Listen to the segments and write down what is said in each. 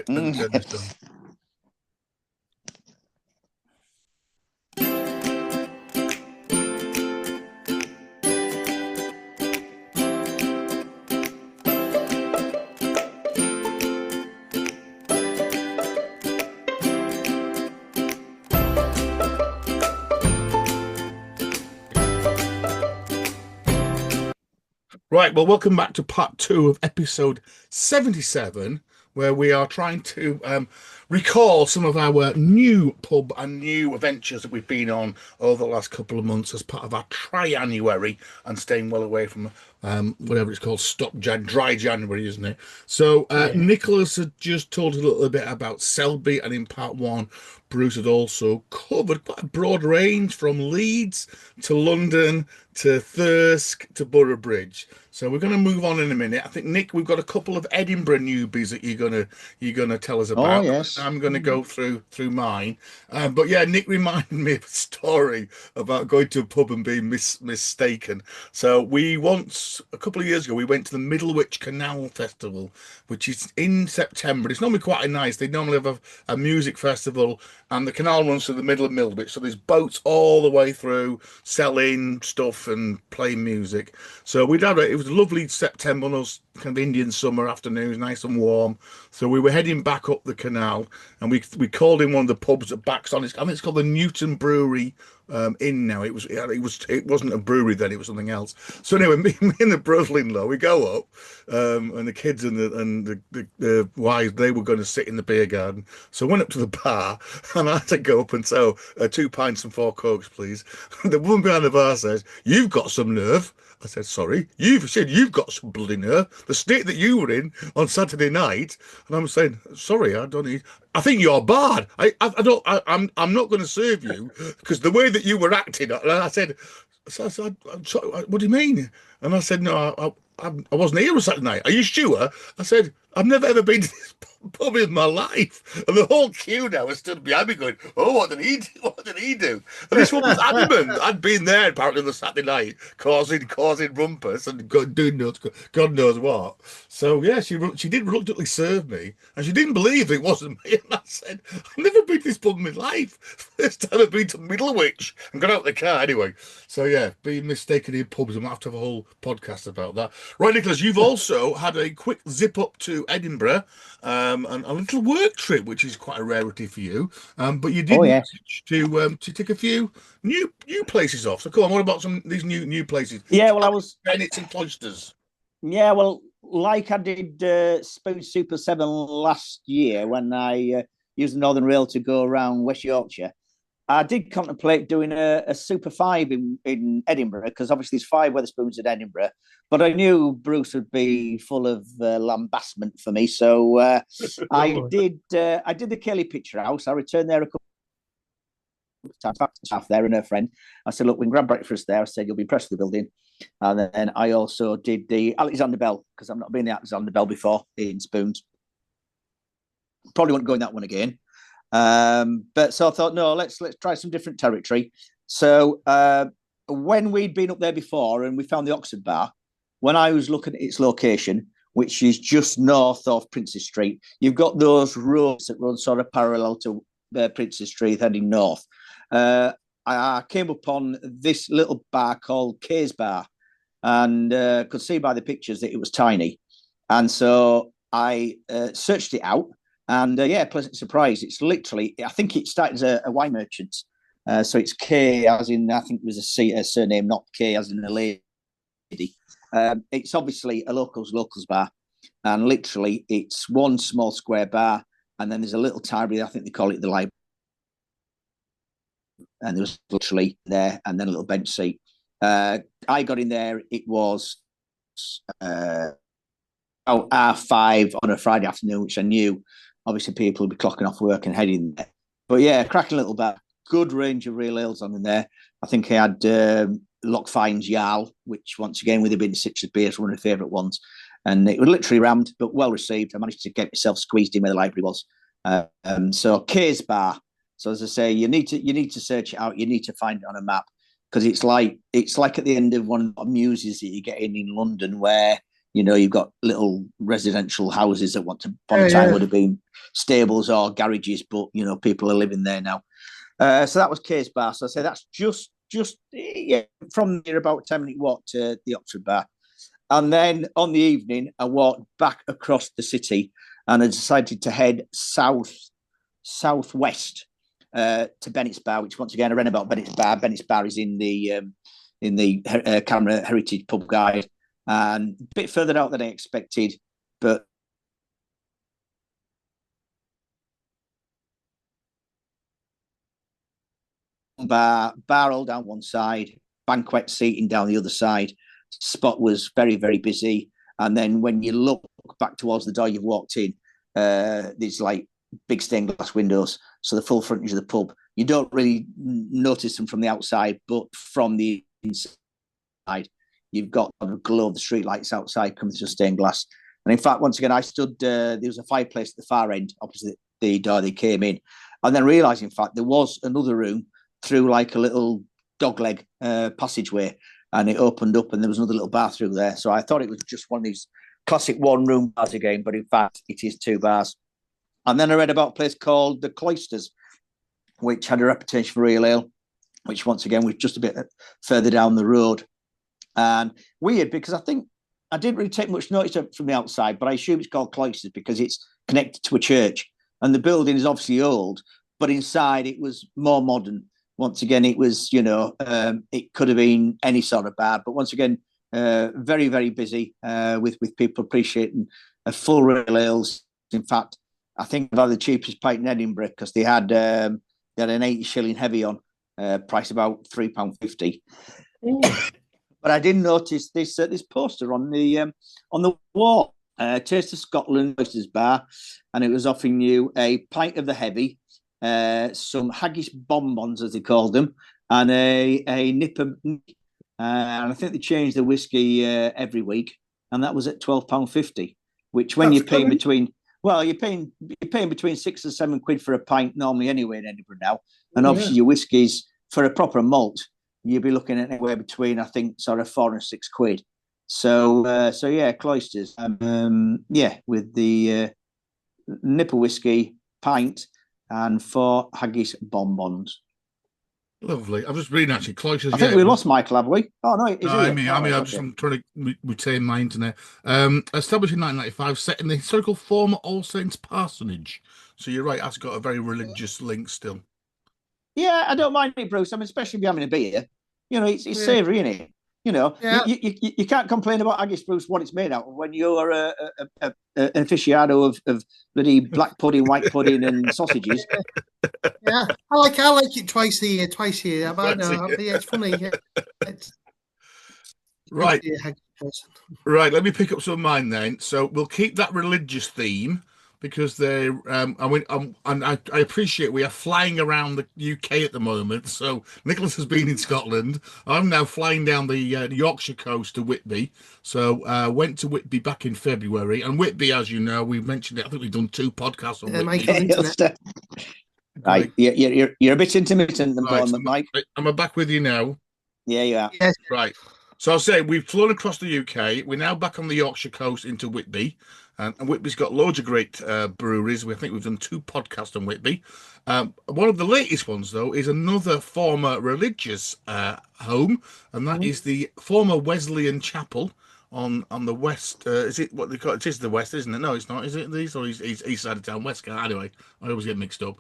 Let me turn this down. Right, well, welcome back to part two of episode 77, where we are trying to recall some of our new pub and new adventures that we've been on over the last couple of months as part of our Try-annuary and staying well away from whatever it's called, dry January, isn't it? So Nicholas had just told us a little bit about Selby, and in part one, Bruce had also covered quite a broad range from Leeds to London to Thirsk to Boroughbridge. So we're going to move on in a minute. I think, Nick, we've got a couple of Edinburgh newbies that you're gonna tell us about. Oh yes, I'm going to go through mine. But yeah, Nick reminded me of a story about going to a pub and being mistaken. So we once, a couple of years ago, we went to the Middlewich Canal Festival, which is in September. It's normally quite nice. They normally have a music festival, and the canal runs through the middle of Middlewich. So there's boats all the way through selling stuff and playing music. So it was a lovely September, those kind of Indian summer afternoons, nice and warm. So we were heading back up the canal, and we called in one of the pubs that backs on. I think it's called the Newton Brewery Inn now. It wasn't a brewery then; it was something else. So anyway, me and the brother-in-law, we go up, and the kids and the wives, they were going to sit in the beer garden. So I went up to the bar, and I had to go up and say, 2 pints and 4 cokes, please. The woman behind the bar says, "You've got some nerve." I said, "Sorry, you've got some bloody nerve. The state that you were in on Saturday night." And I'm saying, "Sorry, I don't need. I think you're bad. I'm not going to serve you because the way that you were acting." And I said, I'm sorry, "What do you mean?" And I said, "No, I wasn't here on Saturday night. Are you sure?" I said, "I've never ever been to this pub in my life." And the whole queue now was stood behind me going, "Oh, what did he do? What did he do?" And this one was adamant. I'd been there apparently on the Saturday night, causing rumpus and God knows what. So yeah, she did reluctantly serve me, and she didn't believe it wasn't me. And I said, "I've never been to this pub in my life. First time I've been to Middlewich and got out of the car anyway." So yeah, being mistaken in pubs, I might have to have a whole podcast about that. Right, Nicholas, you've also had a quick zip up to Edinburgh, and a little work trip, which is quite a rarity for you. But you did yes. manage to take a few new places off. So come on, what about some of these new places? Yeah, well, I was. Bennetts and Cloisters. Yeah, well, like I did Spoon Super 7 last year when I used the Northern Rail to go around West Yorkshire. I did contemplate doing a Super 5 in Edinburgh, because obviously there's 5 Wetherspoons in Edinburgh, but I knew Bruce would be full of lambastment for me. So I did the Kelly Picture House. I returned there a couple of times, back to staff there and her friend. I said, "Look, we can grab breakfast there." I said, "You'll be impressed with the building." And then I also did the Alexander Bell, because I've not been the Alexander Bell before in Spoons. Probably won't go in that one again. But so I thought, no, let's try some different territory. So when we'd been up there before and we found the Oxford Bar, when I was looking at its location, which is just north of Princes Street, you've got those roads that run sort of parallel to Princes Street heading north. I came upon this little bar called Kay's Bar, and could see by the pictures that it was tiny. And so I searched it out. And pleasant surprise. It's literally, I think it started as a wine merchant. So it's K as in, I think it was a surname, not K as in a lady. It's obviously a locals bar. And literally it's one small square bar. And then there's a little library, I think they call it the library. And there was literally there, and then a little bench seat. I got in there, it was R5 on a Friday afternoon, which I knew obviously people would be clocking off work and heading there. But yeah, cracking little bar, good range of real ales on in there. I think I had Lockfine's Jarl, which once again, with it being Citrus beer, is one of my favourite ones. And it was literally rammed, but well received. I managed to get myself squeezed in where the library was. So Kay's Bar. So as I say, you need to search it out. You need to find it on a map, because it's like at the end of one of the muses that you get in London, where you've got little residential houses that once upon a time would have been stables or garages, but people are living there now. So that was Case Bar. So I say that's just from near about a 10-minute walk to the Oxford Bar. And then on the evening, I walked back across the city and I decided to head southwest to Bennett's Bar, which once again I read about Bennett's Bar. Bennett's Bar is in the Camera Heritage Pub Guide, and a bit further out than I expected, but bar all down one side, banquet seating down the other side. Spot was very, very busy. And then when you look back towards the door you've walked in, there's like big stained glass windows. So the full frontage of the pub, you don't really notice them from the outside, but from the inside, you've got the glow of the street lights outside coming through stained glass. And in fact, once again, I stood, there was a fireplace at the far end opposite the door they came in. And then realised, in fact, there was another room through like a little dogleg passageway, and it opened up and there was another little bathroom there. So I thought it was just one of these classic one-room bars again, but in fact, it is two bars. And then I read about a place called the Cloisters, which had a reputation for real ale, which once again was just a bit further down the road. And weird, because I think I didn't really take much notice of it from the outside, but I assume it's called Cloisters because it's connected to a church. And the building is obviously old, but inside it was more modern. Once again, it was, it could have been any sort of bar, but once again, very, very busy with people appreciating a full real ales. In fact, I think they've had the cheapest pint in Edinburgh because they had an 80 shilling heavy on, price about £3.50. But I did notice this poster on the wall, Taste of Scotland Oysters Bar, and it was offering you a pint of the heavy, some haggis bonbons, as they called them, and a nip of, and I think they changed the whiskey every week, and that was at £12.50. Which, when you're paying between, you're paying between £6 and £7 for a pint normally anyway in Edinburgh now, and obviously your whiskies for a proper malt, you'd be looking at anywhere between, I think, sort of £4 and £6. So yeah, Cloisters, with the nip of whiskey, pint, and 4 haggis bonbons. Lovely. I'm just reading actually. Cloisters. I think we lost Michael, have we? Oh no, no, I'm trying to retain my internet. Established in 1995, set in the historical former All Saints parsonage. So you're right. That's got a very religious link still. Yeah, I don't mind it, Bruce. I mean, especially if you're having a beer. It's savoury, isn't it? You can't complain about haggis, Bruce, what it's made out of when you're an aficionado of bloody black pudding, white pudding, and sausages. Yeah, I like it twice a year. But no, it's funny. It's right. Right. Let me pick up some of mine then. So we'll keep that religious theme because they. I appreciate we are flying around the UK at the moment. So Nicholas has been in Scotland. I'm now flying down the Yorkshire coast to Whitby. So went to Whitby back in February, and Whitby, as you know, we've mentioned it. I think we've done 2 podcasts on Whitby. Right, you're a bit intermittent, Mike. Am I back with you now? Yeah, you are. Yes. Right. So I'll say we've flown across the UK. We're now back on the Yorkshire coast into Whitby, and Whitby's got loads of great breweries. I think we've done 2 podcasts on Whitby. One of the latest ones, though, is another former religious home, and that is the former Wesleyan Chapel on the west. Is it what they call it? It is the west, isn't it? No, it's not. Is it these or east side of town? West. Anyway, I always get mixed up.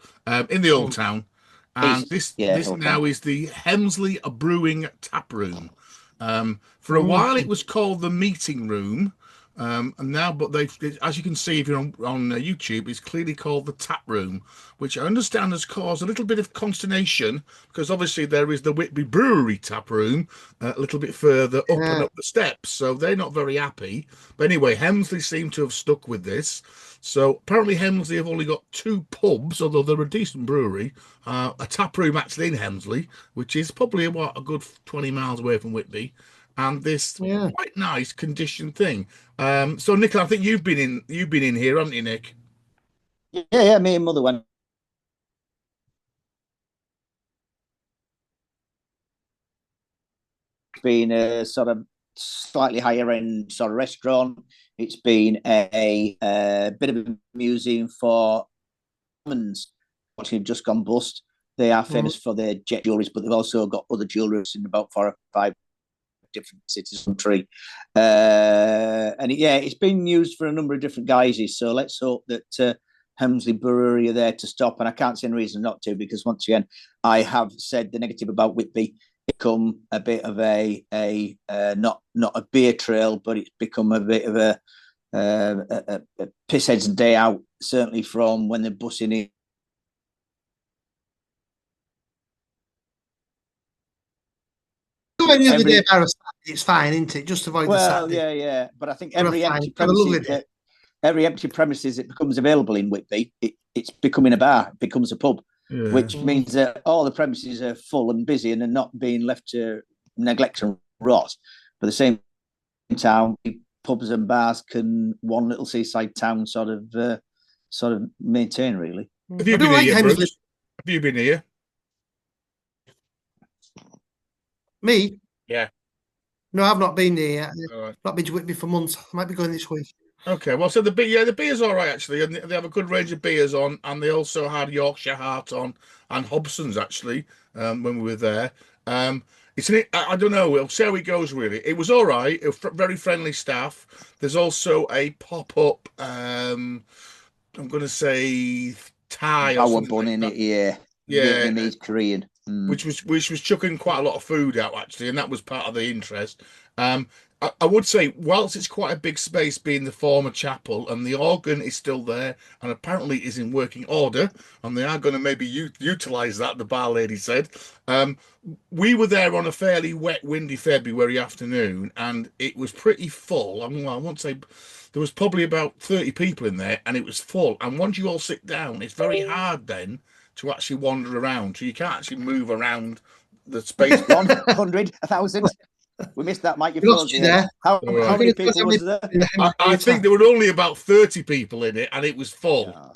In the old town, and this now is the Hemsley Brewing Tap Room. For a while, it was called the Meeting Room, and now, but as you can see if you're on YouTube, it's clearly called the Tap Room, which I understand has caused a little bit of consternation because obviously there is the Whitby Brewery Tap Room a little bit further up and up the steps, so they're not very happy. But anyway, Hemsley seem to have stuck with this. So apparently Hemsley have only got 2 pubs, although they're a decent brewery. A tap room actually in Hemsley, which is probably a good 20 miles away from Whitby, and this quite nice conditioned thing. So Nicola, I think you've been in here, haven't you, Nick? Yeah. Me and Mother went. Been sort of slightly higher end sort of restaurant. It's been a bit of a museum for diamonds, which have just gone bust. They are famous for their jet jewelries, but they've also got other jewelries in about 4 or 5 different cities of the country. It's been used for a number of different guises. So let's hope that Hemsley Brewery are there to stop. And I can't see any reason not to, because once again, I have said the negative about Whitby. Become a bit of a not a beer trail, but it's become a bit of a piss heads day out. Certainly from when they're bussing in. Any other day about a Saturday, it's fine, isn't it? Just avoid the Saturday. Yeah. But I think every empty premises that becomes available in Whitby, it's becoming a bar, it becomes a pub, which means that all the premises are full and busy and are not being left to neglect and rot. But at the same time, pubs and bars can one little seaside town sort of maintain, really. Have you been here, Bruce? Have you been here? Me? Yeah. No, I've not been there yet. Right. Not been to Whitby for months. I might be going this week. Okay, well, so the beer's all right, actually, and they have a good range of beers on, and they also had Yorkshire Heart on and Hobson's, actually, when we were there. I don't know, we'll see how it goes, really. It was all right, very friendly staff. There's also a pop-up, I'm going to say Thai or something bun in it, yeah. Vietnamese, Korean. Which was chucking quite a lot of food out, actually, and that was part of the interest. I would say, whilst it's quite a big space being the former chapel, and the organ is still there and apparently is in working order, and they are going to maybe utilise that, the bar lady said. We were there on a fairly wet, windy February afternoon, and it was pretty full. I mean, I won't say... There was probably about 30 people in there, and it was full. And once you all sit down, it's very hard then to actually wander around. So you can't actually move around the space. 100, 1,000. We missed that, Mike. You there. How many people was there? I think there were only about 30 people in it, and it was full. Oh.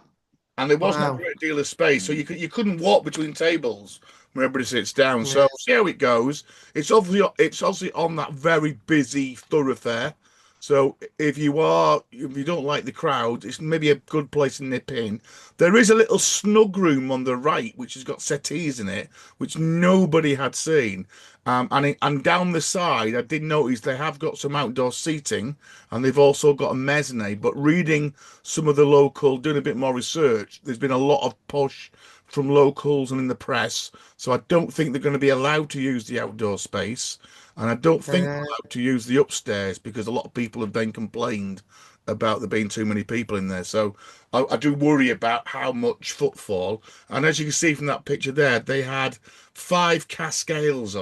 And there wasn't a great deal of space, so you couldn't walk between tables when everybody sits down. Yeah. So see how it goes. It's obviously on that very busy thoroughfare. So if you don't like the crowd, it's maybe a good place to nip in. There is a little snug room on the right, which has got settees in it, which nobody had seen. And down the side, I did notice they have got some outdoor seating, and they've also got a mezzanine. But reading some of the local, doing a bit more research, there's been a lot of push from locals and in the press. So I don't think they're going to be allowed to use the outdoor space. And I don't think they're allowed to use the upstairs, because a lot of people have then complained about there being too many people in there. So I do worry about how much footfall. And as you can see from that picture there, they had 5 cascales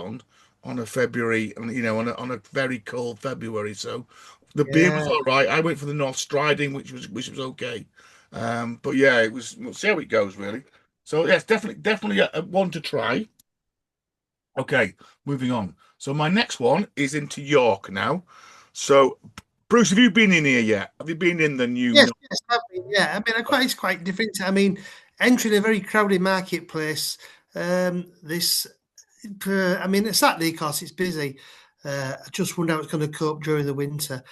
on a February, on a very cold February. So the beer was all right. I went for the North Striding, which was okay. But yeah, we'll see how it goes, really. So yes, definitely a one to try. Okay, moving on. So my next one is into York now. So, Bruce, have you been in here yet? Have you been in the new? Yes, I've been. Yeah, I mean, it's quite different. I mean, entering a very crowded marketplace. It's Saturday, of course, it's busy. I just wonder how it's going to cope during the winter.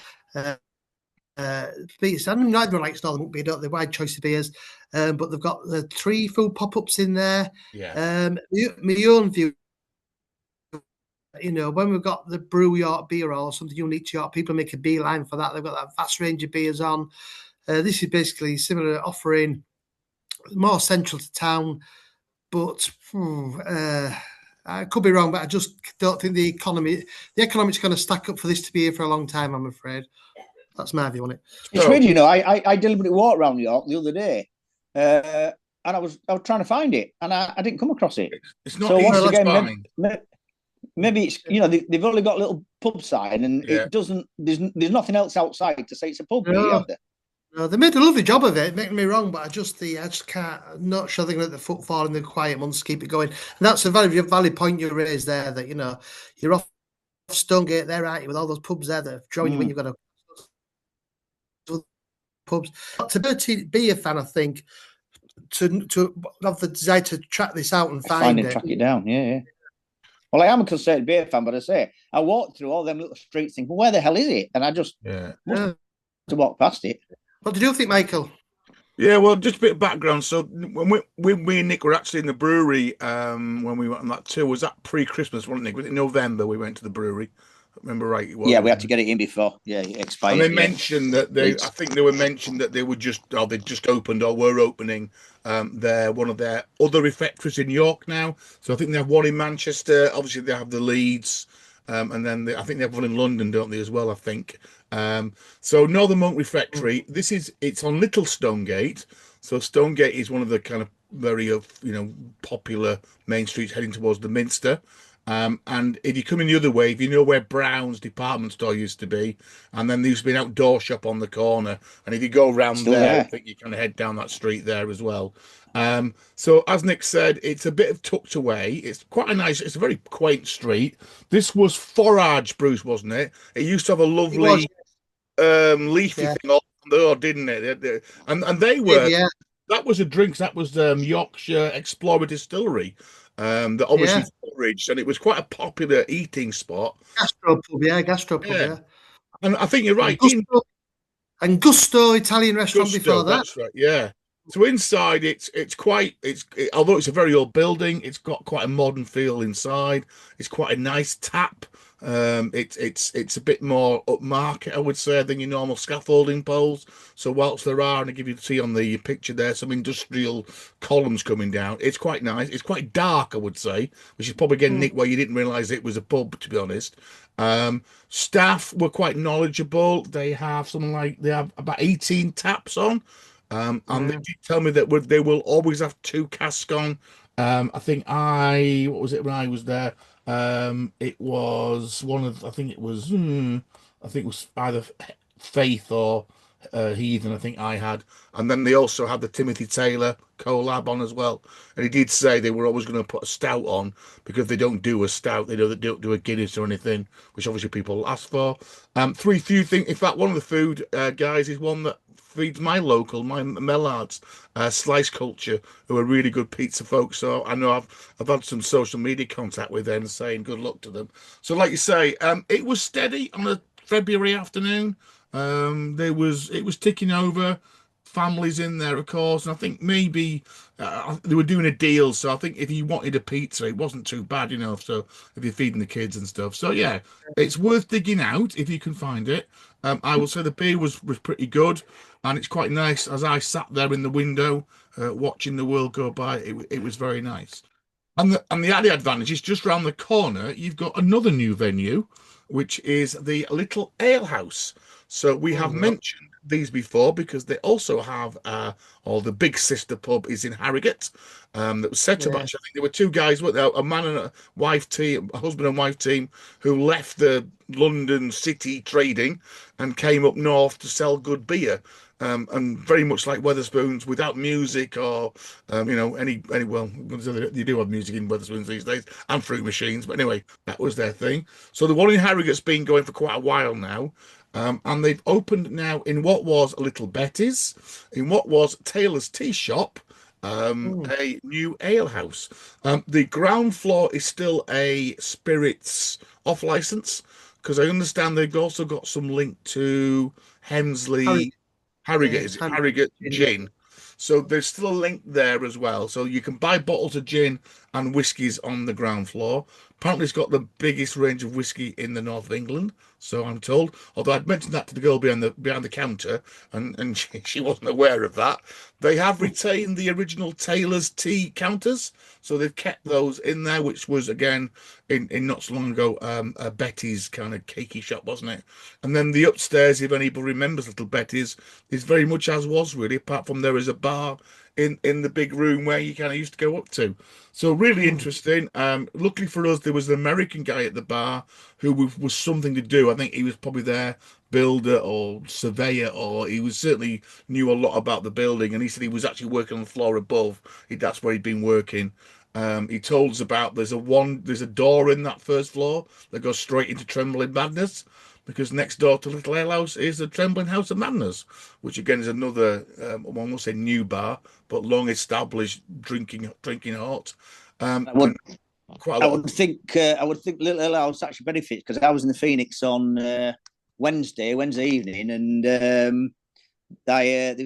Beers. I mean, neither likes Northern Whitby, don't they? Wide choice of beers, but they've got the 3 food pop-ups in there. Yeah. My own view. When we've got the Brew York beer or something unique to York, people make a beeline for that. They've got that vast range of beers on. This is basically similar offering, more central to town, but I could be wrong, but I just don't think the economic's going to stack up for this to be here for a long time, I'm afraid. That's my view on it. It's weird, I deliberately walked around York the other day, and I was trying to find it, and I didn't come across it. It's not once again, maybe it's they've only got a little pub sign, and it doesn't. There's nothing else outside to say it's a pub. No, they made a lovely job of it. Making me wrong, but I just can't. I'm not sure they're going to let the footfall in the quiet months to keep it going. And that's a very valid point you raised there. That you're off Stonegate there, aren't you? With all those pubs there that are drawing you when you've got pubs. To be a fan, I think to have the desire to track this out and find it, track it down. Yeah. Well, I am a concerted beer fan, but I say I walked through all them little streets thinking, where the hell is it? And I just must have to walk past it. What did you think, Michael? Yeah, well, just a bit of background. So when we and Nick were actually in the brewery, when we went on that tour, was that pre-Christmas, wasn't it? Was it in November we went to the brewery? I remember right, it was. Yeah, we had to get it in before. Yeah, it expired. And they mentioned that I think they were mentioned that they were they just opened or were opening one of their other refectories in York now. So I think they have one in Manchester. Obviously, they have the Leeds, and then I think they have one in London, don't they, as well? I think. So Northern Monk Refectory. It's on Little Stonegate. So Stonegate is one of the kind of very popular main streets heading towards the Minster. And if you come in the other way, if you know where Brown's department store used to be, and then there used to be an outdoor shop on the corner, and if you go around there, I think you kind of head down that street there as well. So as Nick said, it's a bit of tucked away. It's quite it's a very quaint street. This was Forage, Bruce, wasn't it? It used to have a lovely leafy thing on the door, didn't it? And they were that was a drink. That was Yorkshire Explorer Distillery. That obviously foraged, and it was quite a popular eating spot. Gastropub, yeah. And I think you're right. And Gusto Italian restaurant before that. That's right, yeah. So inside, although it's a very old building, it's got quite a modern feel inside. It's quite a nice tap. It's a bit more upmarket, I would say, than your normal scaffolding poles. So whilst there are, and I give you to see on the picture there, some industrial columns coming down, it's quite nice. It's quite dark, I would say, which is probably again, Nick, where you didn't realise it was a pub, to be honest. Staff were quite knowledgeable. They have about 18 taps on. And they did tell me that they will always have 2 casks on. I think what was it when I was there? It was I think it was either Faith or Heathen, I think I had. And then they also had the Timothy Taylor collab on as well. And he did say they were always going to put a stout on because they don't do a stout. They don't do a Guinness or anything, which obviously people ask for. 3 food things. In fact, one of the food guys is one that feeds my Mellards, Slice Culture, who are really good pizza folks. So I know I've had some social media contact with them saying good luck to them. So like you say, it was steady on a February afternoon. It was ticking over. Families in there, of course, and I think maybe they were doing a deal. So I think if you wanted a pizza, it wasn't too bad, So if you're feeding the kids and stuff, so yeah, it's worth digging out if you can find it. I will say the beer was pretty good, and it's quite nice. As I sat there in the window watching the world go by, it was very nice. And the added advantage is just round the corner, you've got another new venue, which is the Little Ale House. So we have mentioned these before because they also have, or the big sister pub is in Harrogate. That was set up actually. I think there were 2 guys, a man and a wife team, a husband and wife team, who left the London city trading and came up north to sell good beer. And very much like Wetherspoons, without music or any well, you do have music in Wetherspoons these days and fruit machines, but anyway, that was their thing. So the one in Harrogate's been going for quite a while now. And they've opened now in what was a Little Betty's, in what was Taylor's Tea Shop, a new ale house. The ground floor is still a spirits off license because I understand they've also got some link to Hemsley. Harrogate gin. So there's still a link there as well. So you can buy bottles of gin and whiskies on the ground floor. Apparently it's got the biggest range of whiskey in the north of England, so I'm told. Although I'd mentioned that to the girl behind the counter, and she wasn't aware of that. They have retained the original Taylor's tea counters, so they've kept those in there, which was again in not so long ago Betty's kind of cakey shop, wasn't it? And then the upstairs, if anybody remembers Little Betty's, is very much as was really, apart from there is a bar in the big room where you kind of used to go up to. So really interesting. Luckily for us, there was an American guy at the bar who was something to do. I think he was probably their builder or surveyor, or he was certainly knew a lot about the building. And he said he was actually working on the floor above. That's where he'd been working. He told us about there's a door in that first floor that goes straight into Trembling Madness, because next door to Little Ale House is the Trembling House of Madness, which again is another, one will say new bar, but long established drinking hut. quite a I lot would of. think Little Hill House actually benefits because I was in the Phoenix on Wednesday evening, and there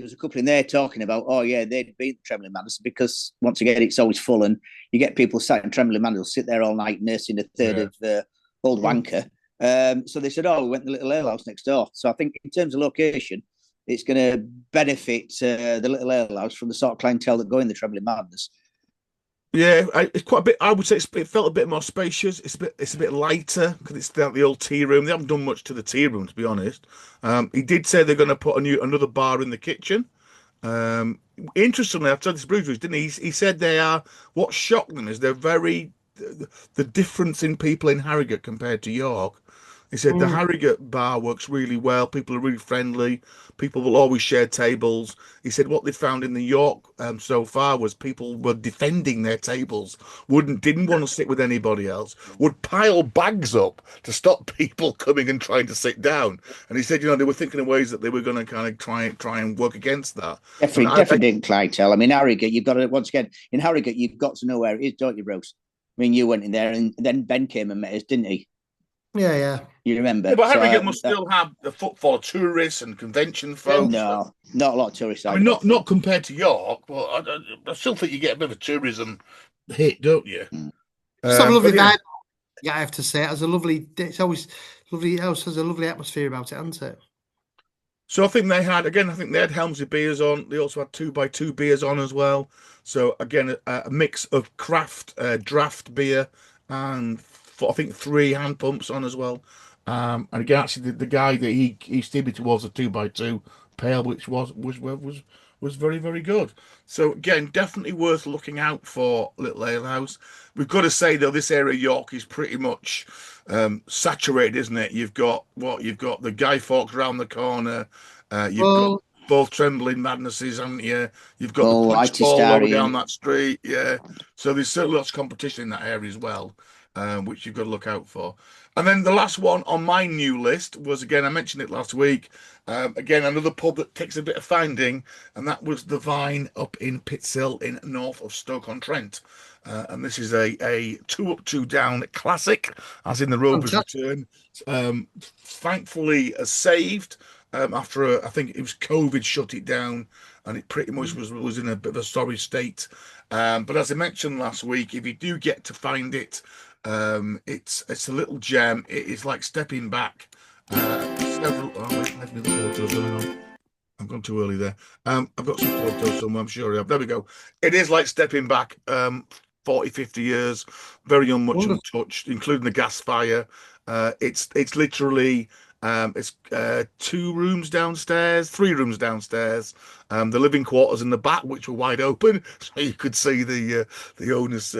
was a couple in there talking about, oh yeah, they'd beat Trembling Matters because once again it's always full, and you get people sat in Trembling Matters sit there all night nursing a third of old wanker. So they said, oh, we went to the Little Ale House next door. So I think in terms of location, it's going to benefit the Little Ale House from the sort of clientele that go in the Trembling Madness. Yeah, it's quite a bit. I would say it felt a bit more spacious. It's a bit lighter because it's the old tea room. They haven't done much to the tea room, to be honest. He did say they're going to put another bar in the kitchen. Interestingly, I've told this Bruce, didn't he? He said they are. What shocked them is they're very the difference in people in Harrogate compared to York. He said the Harrogate bar works really well. People are really friendly. People will always share tables. He said what they found in the York so far was people were defending their tables, didn't want to sit with anybody else, would pile bags up to stop people coming and trying to sit down. And he said, they were thinking of ways that they were going to kind of try and work against that. Definitely didn't clientele. I mean, Harrogate, you've got to once again in Harrogate, you've got to know where it is, don't you, Bruce? I mean, you went in there, and then Ben came and met us, didn't he? Yeah. You remember? Yeah, but Harrogate must still have the footfall of tourists and convention folks. No, not a lot of tourists. I mean, not compared to York, but I still think you get a bit of a tourism hit, don't you? It's a lovely vibe. Yeah, I have to say, it's always lovely. It also has a lovely atmosphere about it, hasn't it? So I think they had Helmsley beers on. They also had 2x2 beers on as well. So again, a mix of craft draft beer and I think 3 hand pumps on as well. And again, actually, the guy that he steered me towards a 2x2 pale, which was very, very good. So again, definitely worth looking out for Little Ale House. We've got to say though, this area of York is pretty much saturated, isn't it? You've got the Guy Fawkes round the corner. You've got both Trembling Madnesses, haven't you? You've got the Punch Ball lower down that street. Yeah. So there's certainly lots of competition in that area as well, which you've got to look out for. And then the last one on my new list was, again, I mentioned it last week, again, another pub that takes a bit of finding, and that was the Vine up in Pittsill in north of Stoke-on-Trent. And this is a 2 up, 2 down classic, as in the Rover's return. Thankfully saved after, I think it was COVID shut it down, and it pretty much was in a bit of a sorry state. But as I mentioned last week, if you do get to find it, it's a little gem. It is like stepping back. I've gone too early there. I've got some photos somewhere, I'm sure I have. There we go. It is like stepping back 40, 50 years, very unmuch untouched, including the gas fire. It's literally it's 2 rooms downstairs, 3 rooms downstairs. The living quarters in the back, which were wide open, so you could see the owners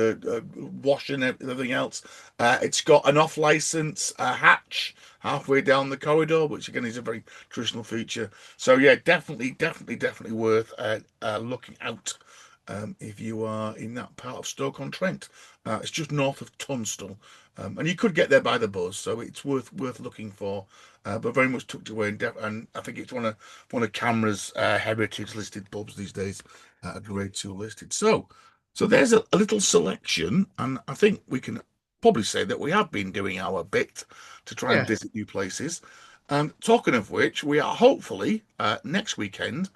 washing everything else. It's got an off-license hatch halfway down the corridor, which again is a very traditional feature. So yeah, definitely worth looking out if you are in that part of Stoke-on-Trent. It's just north of Tunstall, and you could get there by the bus, so it's worth looking for. But very much tucked away, and I think it's one of Camera's heritage listed pubs these days, Grade 2 listed. So there's a little selection, and I think we can probably say that we have been doing our bit to try and visit new places. And talking of which, we are hopefully next weekend.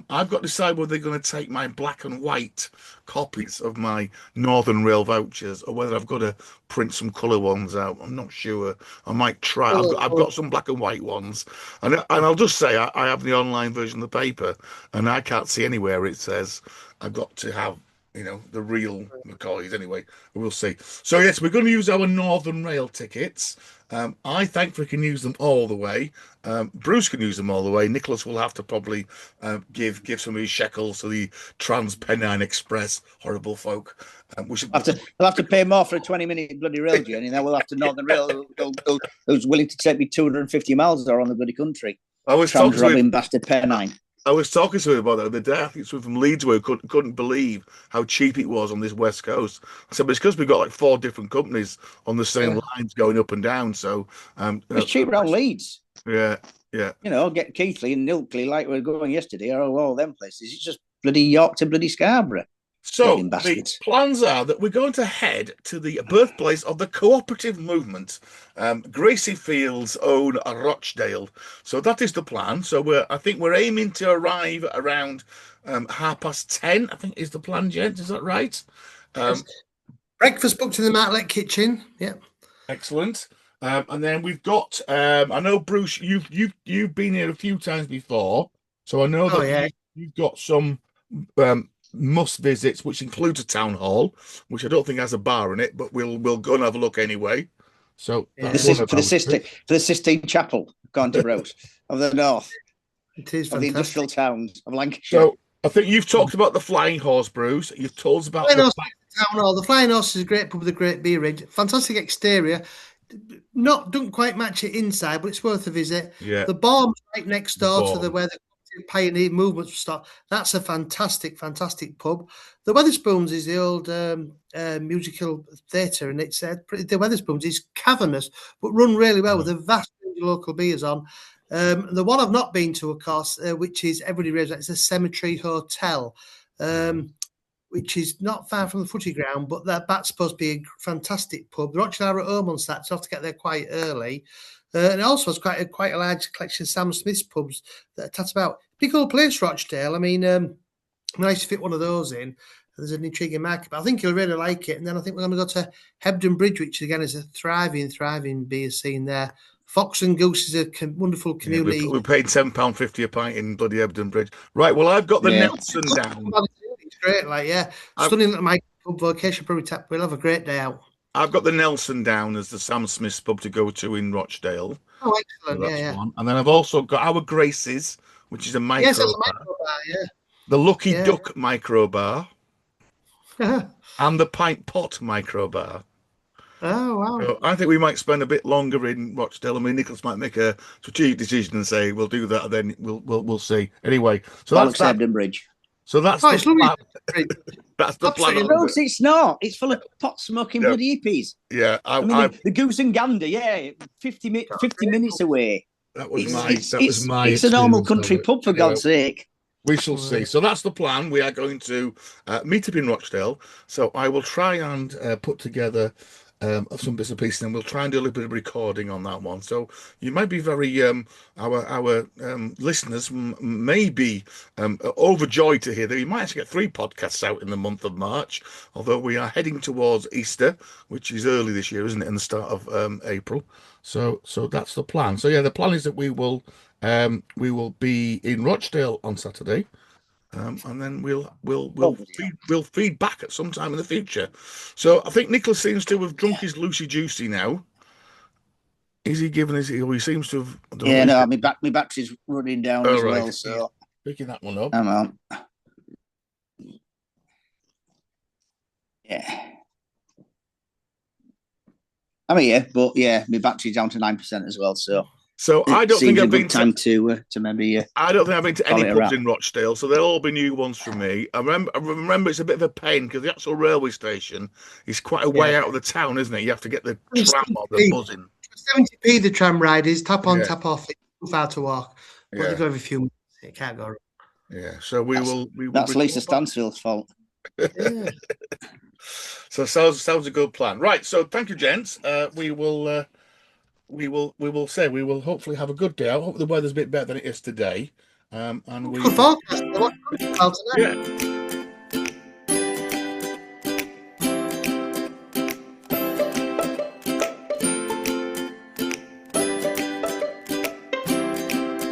I've got to decide whether they're going to take my black and white copies of my Northern Rail vouchers or whether I've got to print some colour ones out. I'm not sure. I might try. I've got some black and white ones. And I'll just say I have the online version of the paper, and I can't see anywhere it says I've got to have, the real Macaulays. Anyway, we'll see. So yes, we're going to use our Northern Rail tickets. I thankfully can use them all the way. Bruce can use them all the way. Nicholas will have to probably give some of his shekels to the Trans-Pennine Express, horrible folk. They'll have to pay more for a 20-minute bloody rail journey. Then we'll have to Northern Rail who's willing to take me 250 miles there on the bloody country. I was talking bastard Pennine. I was talking to him about that the other day. I think it's from Leeds where couldn't believe how cheap it was on this West Coast. I said, but it's because we've got like 4 different companies on the same lines going up and down. So it's cheap around Leeds. Yeah. Get Keighley and Ilkley like we were going yesterday, or all them places. It's just bloody York to bloody Scarborough. So Thieving the bastards. plans are that we're going to head to the birthplace of the cooperative movement, Gracie Field's own Rochdale. So that is the plan. So I think we're aiming to arrive around 10:30. I think is the plan, gents. Is that right? Yes. Breakfast booked in the Martlet kitchen. Yeah. Excellent. And then we've got. I know Bruce, you've been here a few times before, so I know that Yeah. you've got some must visits, which includes a town hall, which I don't think has a bar in it, but we'll go and have a look anyway. So that's one For the Sistine Chapel, gone to Rose of the North. It is of the fantastic. industrial towns of Lancashire. So I think you've talked about the Flying Horse, Bruce. You've told us about the town hall. The Flying Horse is a great pub with a great beer range. Fantastic exterior. Don't quite match it inside, but it's worth a visit. Yeah. The Barn's right next door to Barn. where the pioneer movements start. That's a fantastic pub. The Wetherspoons is the old musical theatre, and it's the Wetherspoons is cavernous but run really well with a vast range of local beers on. The one I've not been to, of course, which is everybody raves about, it's the Cemetery Hotel, which is not far from the footy ground, but that's supposed to be a fantastic pub. The Rochdale are at home on Saturday, so I have to get there quite early. And it also has quite a large collection of Sam Smith's pubs that are tatted about. Big old place, Rochdale. I mean, nice to fit one of those in. There's an intriguing market, but I think you'll really like it. And then I think we're going to go to Hebden Bridge, which again is a thriving beer scene there. Fox and Goose is a wonderful community. Yeah, we're paying £7.50 a pint in bloody Hebden Bridge. Right, well, I've got the Nelson down. It's great, stunning little my pub vocation probably tap. We'll have a great day out. I've got the Nelson down as the Sam Smith's pub to go to in Rochdale. Oh, excellent! So that's one. And then I've also got our Grace's, which is a micro bar. Yeah. The Lucky Duck micro bar. And the Pint Pot micro bar. Oh wow! So I think we might spend a bit longer in Rochdale. I mean, Nicholas might make a strategic decision and say we'll do that, and then we'll see. Anyway, so that's Hebden Bridge. So that's the plan. That's the plan. No, it's not. It's full of pot smoking bloody hippies. Yeah, I mean, the Goose and Gander. Yeah, 50 minutes away. That was my. It's a normal country pub, for God's sake. We shall see. So that's the plan. We are going to meet up in Rochdale. So I will try and put together some bits and pieces, and we'll try and do a little bit of recording on that one. So you might be very our listeners may be overjoyed to hear that we might actually get 3 podcasts out in the month of March, although we are heading towards Easter, which is early this year, isn't it, in the start of April. So that's the plan. So yeah, the plan is that we will be in Rochdale on Saturday. And then we'll feed back at some time in the future. So I think Nicholas seems to have drunk his Lucy Juicy now. Is he giving his? He seems to have. Yeah, no, my battery's running down as well. So picking that one up. I'm on. Yeah, I'm here, but yeah, my battery's down to 9% as well. So I don't think I've been to maybe. I don't think I've been to any pubs in Rochdale, so they'll all be new ones for me. I remember it's a bit of a pain because the actual railway station is quite a way out of the town, isn't it? You have to get the tram or the buzzing. 70p the tram ride is tap on, tap off. It's too far to walk. But you go every few minutes. It can't go wrong. Yeah, so we will. That's Lisa Stansfield's fault. Yeah. So sounds a good plan, right? So thank you, gents. We will hopefully have a good day. I hope the weather's a bit better than it is today. And we good forecast. Yeah.